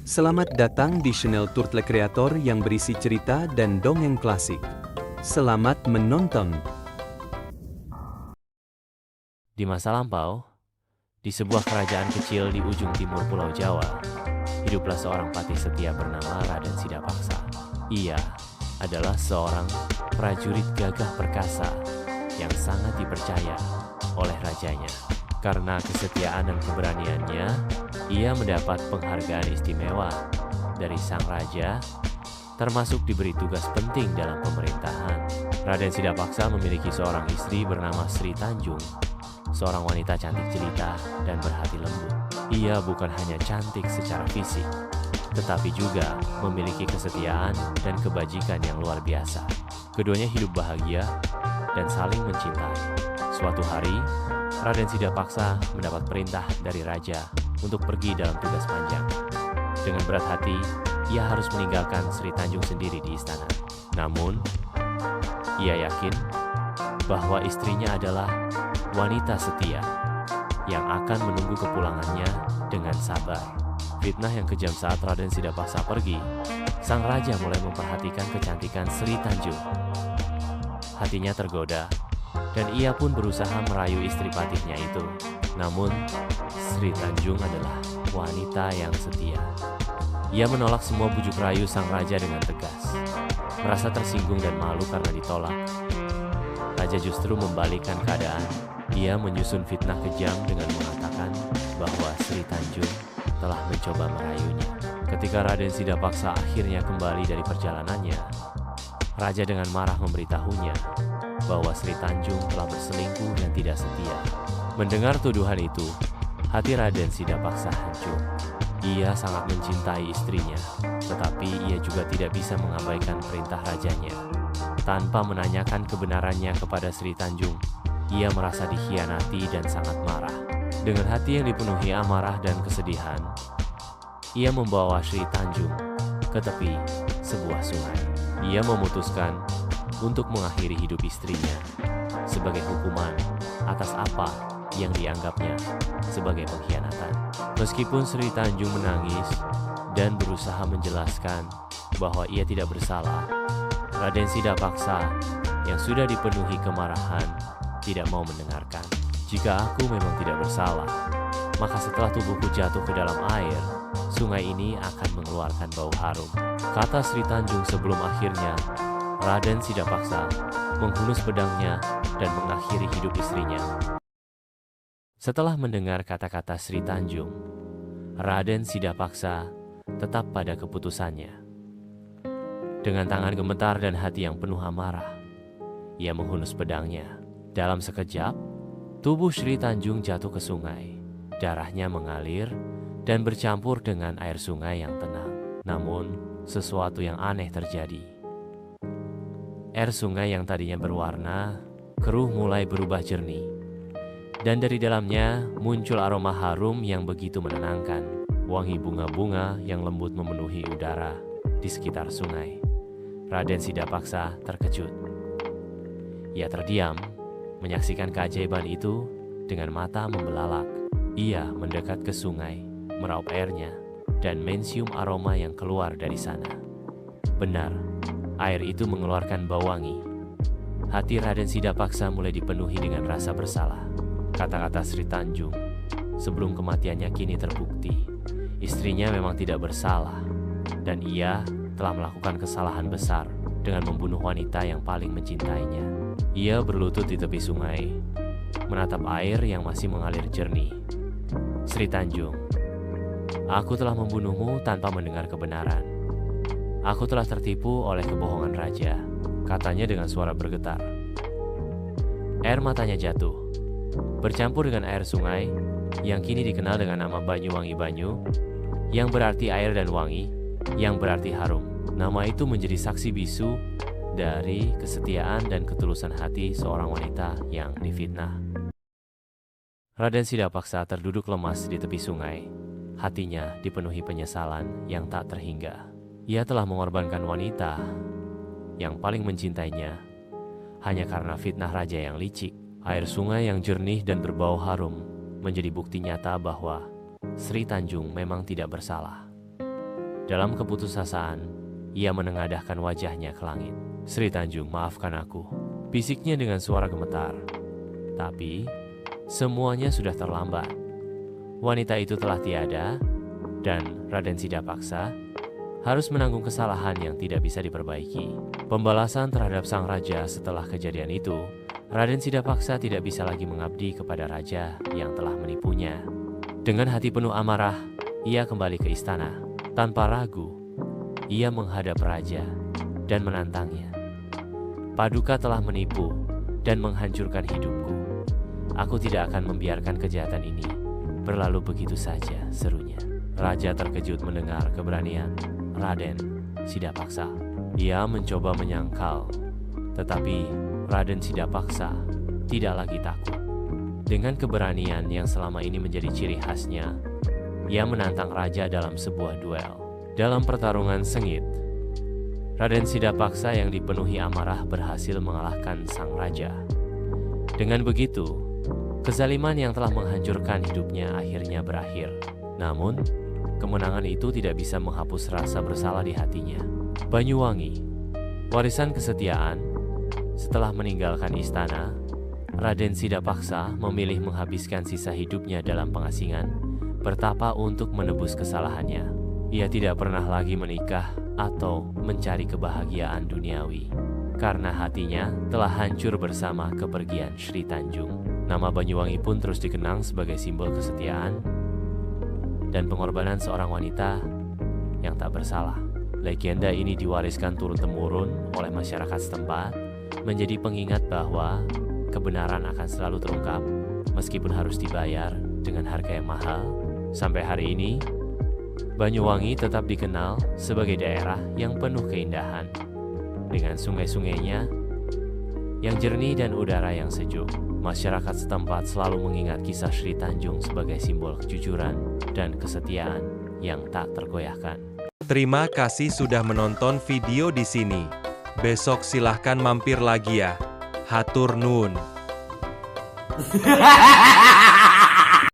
Selamat datang di channel Turtle Creator yang berisi cerita dan dongeng klasik. Selamat menonton. Di masa lampau, di sebuah kerajaan kecil di ujung timur Pulau Jawa, hiduplah seorang patih setia bernama Raden Sidapaksa. Ia adalah seorang prajurit gagah perkasa yang sangat dipercaya oleh rajanya. Karena kesetiaan dan keberaniannya, ia mendapat penghargaan istimewa dari sang raja, termasuk diberi tugas penting dalam pemerintahan. Raden Sidapaksa memiliki seorang istri bernama Sri Tanjung, seorang wanita cantik jelita dan berhati lembut. Ia bukan hanya cantik secara fisik, tetapi juga memiliki kesetiaan dan kebajikan yang luar biasa. Keduanya hidup bahagia dan saling mencintai. Suatu hari, Raden Sidapaksa mendapat perintah dari raja untuk pergi dalam tugas panjang. Dengan berat hati, ia harus meninggalkan Sri Tanjung sendiri di istana. Namun, ia yakin bahwa istrinya adalah wanita setia yang akan menunggu kepulangannya dengan sabar. Fitnah yang kejam saat Raden Sidapaksa pergi, sang raja mulai memperhatikan kecantikan Sri Tanjung. Hatinya tergoda, dan ia pun berusaha merayu istri patihnya itu. Namun, Sri Tanjung adalah wanita yang setia. Ia menolak semua bujuk rayu sang raja dengan tegas. Merasa tersinggung dan malu karena ditolak, raja justru membalikkan keadaan. Ia menyusun fitnah kejam dengan mengatakan bahwa Sri Tanjung telah mencoba merayunya. Ketika Raden Sidapaksa akhirnya kembali dari perjalanannya, raja dengan marah memberitahunya bahwa Sri Tanjung telah berselingkuh dan tidak setia. Mendengar tuduhan itu, hati Raden Sidapaksa hancur. Ia sangat mencintai istrinya, tetapi ia juga tidak bisa mengabaikan perintah rajanya. Tanpa menanyakan kebenarannya kepada Sri Tanjung, ia merasa dikhianati dan sangat marah. Dengan hati yang dipenuhi amarah dan kesedihan, ia membawa Sri Tanjung ke tepi sebuah sungai. Ia memutuskan untuk mengakhiri hidup istrinya sebagai hukuman atas apa yang dianggapnya sebagai pengkhianatan. Meskipun Sri Tanjung menangis dan berusaha menjelaskan bahwa ia tidak bersalah, Raden Sidapaksa yang sudah dipenuhi kemarahan tidak mau mendengarkan. Jika aku memang tidak bersalah, maka setelah tubuhku jatuh ke dalam air, sungai ini akan mengeluarkan bau harum, kata Sri Tanjung sebelum akhirnya Raden Sidapaksa menghunus pedangnya dan mengakhiri hidup istrinya. Setelah mendengar kata-kata Sri Tanjung, Raden Sidapaksa tetap pada keputusannya. Dengan tangan gemetar dan hati yang penuh amarah, ia menghunus pedangnya. Dalam sekejap, tubuh Sri Tanjung jatuh ke sungai. Darahnya mengalir dan bercampur dengan air sungai yang tenang. Namun, sesuatu yang aneh terjadi. Air sungai yang tadinya berwarna keruh mulai berubah jernih, dan dari dalamnya muncul aroma harum yang begitu menenangkan. Wangi bunga-bunga yang lembut memenuhi udara di sekitar sungai. Raden Sidapaksa terkejut. Ia terdiam, menyaksikan keajaiban itu dengan mata membelalak. Ia mendekat ke sungai, meraup airnya, dan mencium aroma yang keluar dari sana. Benar, air itu mengeluarkan bau wangi. Hati Raden Sidapaksa mulai dipenuhi dengan rasa bersalah. Kata-kata Sri Tanjung sebelum kematiannya kini terbukti. Istrinya memang tidak bersalah, dan ia telah melakukan kesalahan besar dengan membunuh wanita yang paling mencintainya. Ia berlutut di tepi sungai, menatap air yang masih mengalir jernih. Sri Tanjung, aku telah membunuhmu tanpa mendengar kebenaran. Aku telah tertipu oleh kebohongan raja, katanya dengan suara bergetar. Air matanya jatuh, bercampur dengan air sungai yang kini dikenal dengan nama Banyuwangi Banyu, yang berarti air dan wangi, yang berarti harum. Nama itu menjadi saksi bisu dari kesetiaan dan ketulusan hati seorang wanita yang difitnah. Raden Sidapaksa terduduk lemas di tepi sungai. Hatinya dipenuhi penyesalan yang tak terhingga. Ia telah mengorbankan wanita yang paling mencintainya hanya karena fitnah raja yang licik. Air sungai yang jernih dan berbau harum menjadi bukti nyata bahwa Sri Tanjung memang tidak bersalah. Dalam keputusasaan, ia menengadahkan wajahnya ke langit. "Sri Tanjung, maafkan aku," bisiknya dengan suara gemetar. Tapi, semuanya sudah terlambat. Wanita itu telah tiada, dan Raden Sidapaksa harus menanggung kesalahan yang tidak bisa diperbaiki. Pembalasan terhadap sang raja setelah kejadian itu, Raden Sidapaksa tidak bisa lagi mengabdi kepada raja yang telah menipunya. Dengan hati penuh amarah, ia kembali ke istana. Tanpa ragu, ia menghadap raja dan menantangnya. "Paduka telah menipu dan menghancurkan hidupku. Aku tidak akan membiarkan kejahatan ini berlalu begitu saja," serunya. Raja terkejut mendengar keberanian Raden Sidapaksa. Ia mencoba menyangkal, tetapi Raden Sidapaksa tidak lagi takut. Dengan keberanian yang selama ini menjadi ciri khasnya, ia menantang raja dalam sebuah duel. Dalam pertarungan sengit, Raden Sidapaksa yang dipenuhi amarah berhasil mengalahkan sang raja. Dengan begitu, kezaliman yang telah menghancurkan hidupnya akhirnya berakhir. Namun, kemenangan itu tidak bisa menghapus rasa bersalah di hatinya. Banyuwangi, warisan kesetiaan. Setelah meninggalkan istana, Raden Sidapaksa memilih menghabiskan sisa hidupnya dalam pengasingan, bertapa untuk menebus kesalahannya. Ia tidak pernah lagi menikah atau mencari kebahagiaan duniawi, karena hatinya telah hancur bersama kepergian Sri Tanjung. Nama Banyuwangi pun terus dikenang sebagai simbol kesetiaan dan pengorbanan seorang wanita yang tak bersalah. Legenda ini diwariskan turun-temurun oleh masyarakat setempat, menjadi pengingat bahwa kebenaran akan selalu terungkap meskipun harus dibayar dengan harga yang mahal. Sampai hari ini, Banyuwangi tetap dikenal sebagai daerah yang penuh keindahan, dengan sungai-sungainya yang jernih dan udara yang sejuk. Masyarakat setempat selalu mengingat kisah Sri Tanjung sebagai simbol kejujuran dan kesetiaan yang tak tergoyahkan. Terima kasih sudah menonton video di sini. Besok silahkan mampir lagi ya. Hatur nuhun.